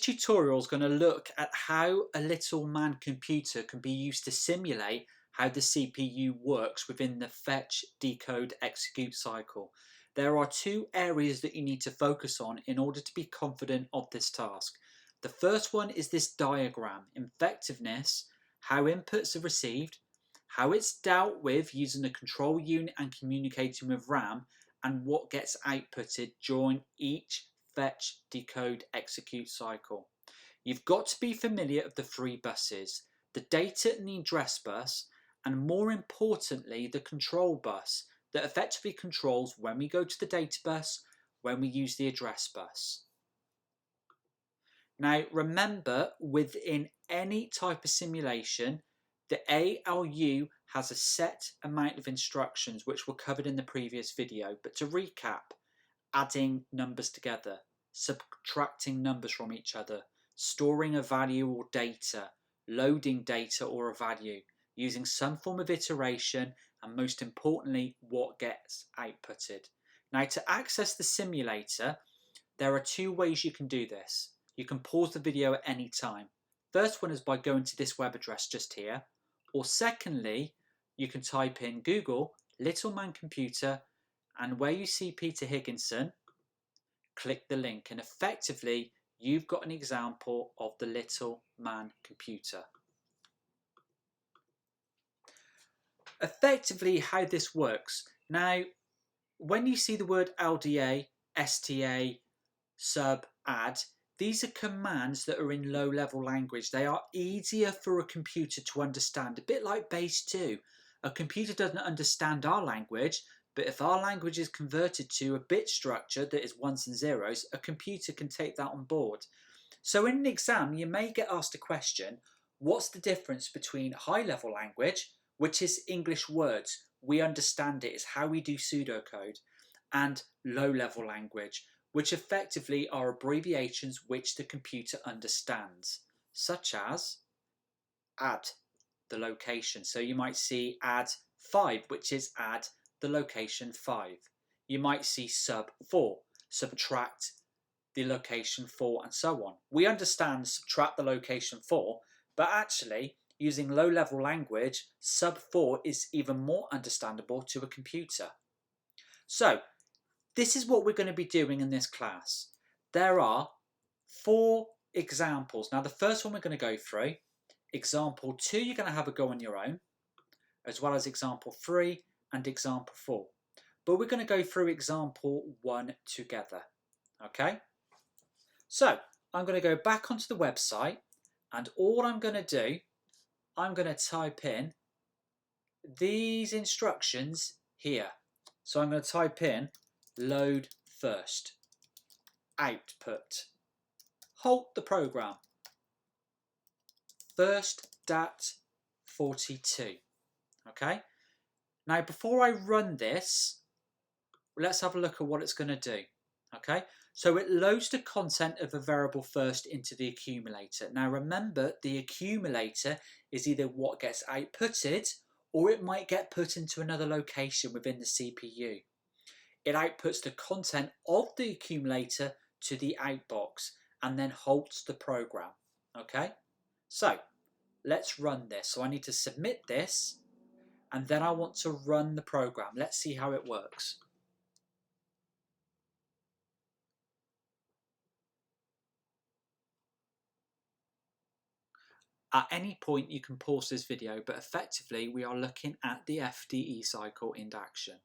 tutorial is going to look at how a little man computer can be used to simulate how the CPU works within the fetch, decode, execute cycle. There are two areas that you need to focus on in order to be confident of this task. The first one is this diagram, effectiveness, how inputs are received, how it's dealt with using the control unit and communicating with RAM, and what gets outputted during each fetch, decode, execute cycle. You've got to be familiar with the three buses, the data and the address bus, and more importantly, the control bus that effectively controls when we go to the data bus, when we use the address bus. Now remember, within any type of simulation, the ALU has a set amount of instructions which were covered in the previous video, but to recap, adding numbers together, subtracting numbers from each other, storing a value or data, loading data or a value, using some form of iteration, and most importantly, what gets outputted. Now to access the simulator, there are two ways you can do this. You can pause the video at any time. First one is by going to this web address just here, or secondly, you can type in Google Little Man Computer, and where you see Peter Higginson, click the link, and effectively you've got an example of the Little Man Computer. Effectively how this works. Now, when you see the word LDA, STA, sub, add, these are commands that are in low-level language. They are easier for a computer to understand, a bit like base 2. A computer doesn't understand our language, but if our language is converted to a bit structure that is ones and zeros, a computer can take that on board. So in an exam, you may get asked a question, what's the difference between high-level language, which is English words, we understand it, it's how we do pseudocode, and low-level language, which effectively are abbreviations which the computer understands, such as add, the location. So you might see add 5, which is add the location 5. You might see sub 4, subtract the location 4, and so on. We understand subtract the location 4, but actually, using low-level language, sub 4 is even more understandable to a computer. So, this is what we're going to be doing in this class. There are 4 examples. Now, the first one we're going to go through, example 2, you're going to have a go on your own, as well as example 3 and example 4. But we're going to go through example 1 together. Okay? So, I'm going to go back onto the website, and all I'm going to do, I'm going to type in these instructions here. So I'm going to type in load first, output, halt the program, first dat 42. Okay, now before I run this, let's have a look at what it's going to do. Okay, so it loads the content of a variable first into the accumulator. Now remember, the accumulator is either what gets outputted or it might get put into another location within the CPU. It outputs the content of the accumulator to the outbox and then halts the program. Okay, so let's run this. So I need to submit this and then I want to run the program. Let's see how it works. At any point you can pause this video, but effectively we are looking at the FDE cycle in action.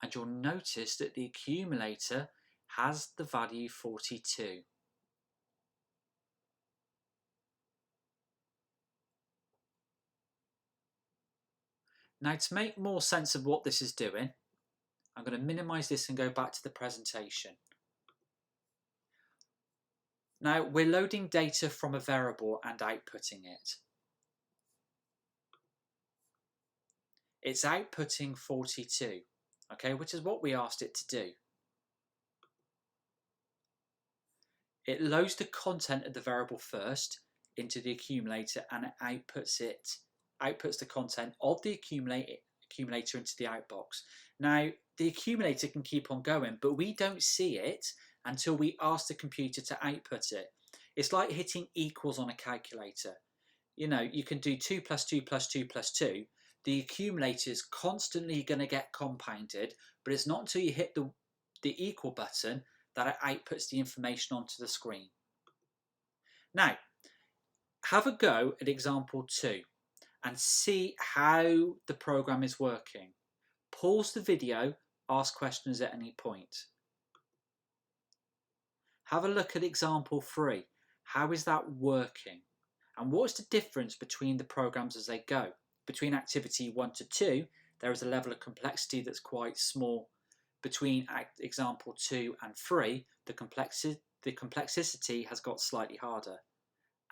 And you'll notice that the accumulator has the value 42. Now to make more sense of what this is doing, I'm going to minimize this and go back to the presentation. Now we're loading data from a variable and outputting it. It's outputting 42, okay, which is what we asked it to do. It loads the content of the variable first, into the accumulator and it outputs the content of the accumulator into the outbox. Now, the accumulator can keep on going, but we don't see it until we ask the computer to output it. It's like hitting equals on a calculator. You know, you can do 2 plus 2 plus 2 plus 2. The accumulator is constantly going to get compounded, but it's not until you hit the equal button that it outputs the information onto the screen. Now, have a go at example 2 and see how the program is working. Pause the video, ask questions at any point. Have a look at example 3. How is that working? And what's the difference between the programs as they go? Between activity 1 to 2, there is a level of complexity that's quite small. Between example 2 and 3, the complexity has got slightly harder.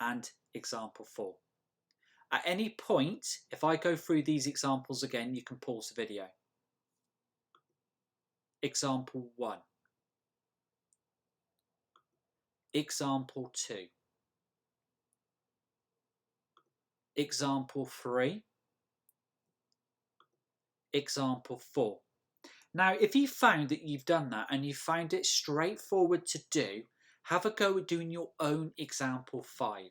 And example 4. At any point, if I go through these examples again, you can pause the video. Example 1. Example 2. Example 3. Example 4. Now, if you found that you've done that and you found it straightforward to do, have a go at doing your own example 5.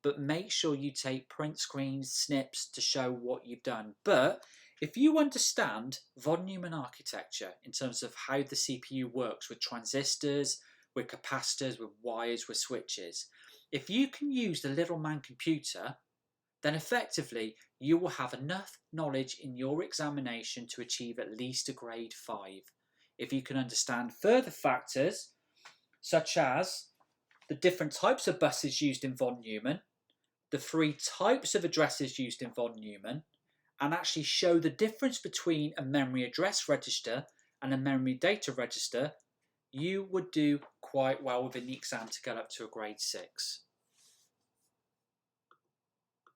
But make sure you take print screens, snips to show what you've done. But if you understand von Neumann architecture in terms of how the CPU works with transistors, with capacitors, with wires, with switches, if you can use the little man computer, then effectively you will have enough knowledge in your examination to achieve at least a grade 5. If you can understand further factors, such as the different types of buses used in von Neumann, the 3 types of addresses used in von Neumann, and actually show the difference between a memory address register and a memory data register, you would do quite well within the exam to get up to a grade 6.